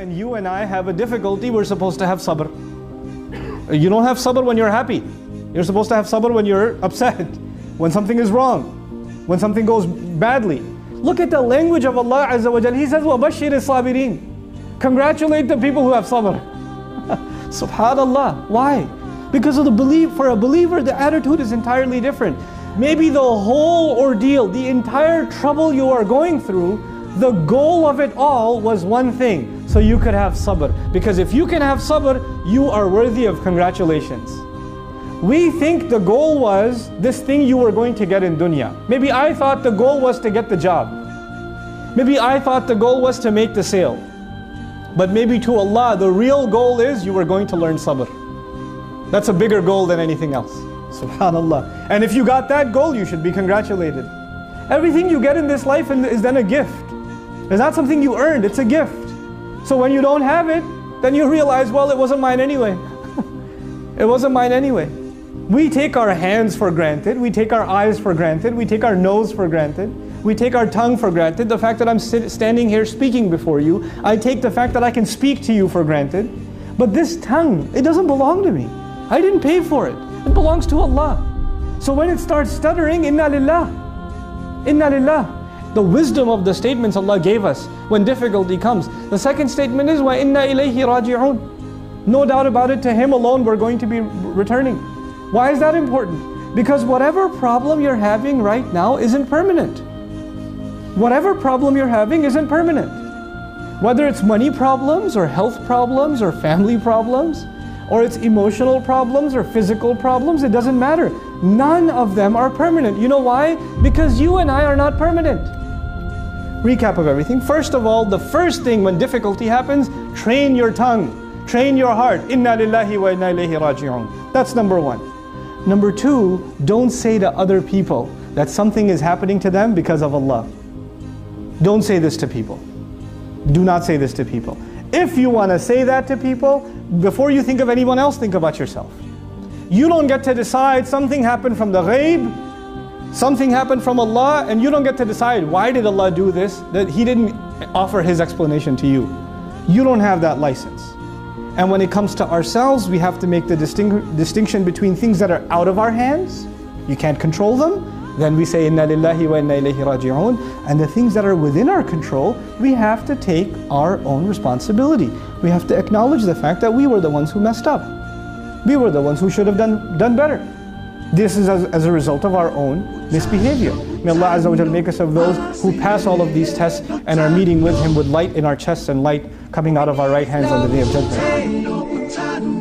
When you and I have a difficulty, we're supposed to have sabr. You don't have sabr when you're happy. You're supposed to have sabr when you're upset, when something is wrong, when something goes badly. Look at the language of Allah Azza wa Jal. He says, وَبَشِّرِ الصَّابِرِينَ. Congratulate the people who have sabr. Subhanallah. Why? Because of the belief. For a believer, the attitude is entirely different. Maybe the whole ordeal, the entire trouble you are going through, the goal of it all was one thing, so you could have sabr. Because if you can have sabr, you are worthy of congratulations. We think the goal was this thing you were going to get in dunya. Maybe I thought the goal was to get the job. Maybe I thought the goal was to make the sale. But maybe to Allah, the real goal is you were going to learn sabr. That's a bigger goal than anything else. Subhanallah. And if you got that goal, you should be congratulated. Everything you get in this life is then a gift. It's not something you earned, it's a gift. So when you don't have it, then you realize, well, it wasn't mine anyway. It wasn't mine anyway. We take our hands for granted, we take our eyes for granted, we take our nose for granted, we take our tongue for granted. The fact that I'm standing here speaking before you, I take the fact that I can speak to you for granted. But this tongue, it doesn't belong to me. I didn't pay for it. It belongs to Allah. So when it starts stuttering, inna lillah, inna lillah. The wisdom of the statements Allah gave us when difficulty comes. The second statement is, wa inna ilayhi raji'un. No doubt about it, to Him alone we're going to be returning. Why is that important? Because whatever problem you're having right now isn't permanent. Whatever problem you're having isn't permanent. Whether it's money problems or health problems or family problems, or it's emotional problems or physical problems, it doesn't matter. None of them are permanent. You know why? Because you and I are not permanent. Recap of everything. First of all, the first thing when difficulty happens, train your tongue, train your heart. Inna lillahi wa inna ilayhi raji'un. That's number one. Number two, don't say to other people that something is happening to them because of Allah. Don't say this to people. Do not say this to people. If you want to say that to people, before you think of anyone else, think about yourself. You don't get to decide something happened from the ghaib, something happened from Allah, and you don't get to decide why did Allah do this, that He didn't offer His explanation to you. You don't have that license. And when it comes to ourselves, we have to make the distinction between things that are out of our hands, you can't control them, then we say inna lillahi wa inna ilayhi raji'un. And the things that are within our control, we have to take our own responsibility. We have to acknowledge the fact that we were the ones who messed up. We were the ones who should have done better. This is as a result of our own misbehavior. May Allah Azza wa Jal make us of those who pass all of these tests and are meeting with Him with light in our chests and light coming out of our right hands on the Day of Judgment.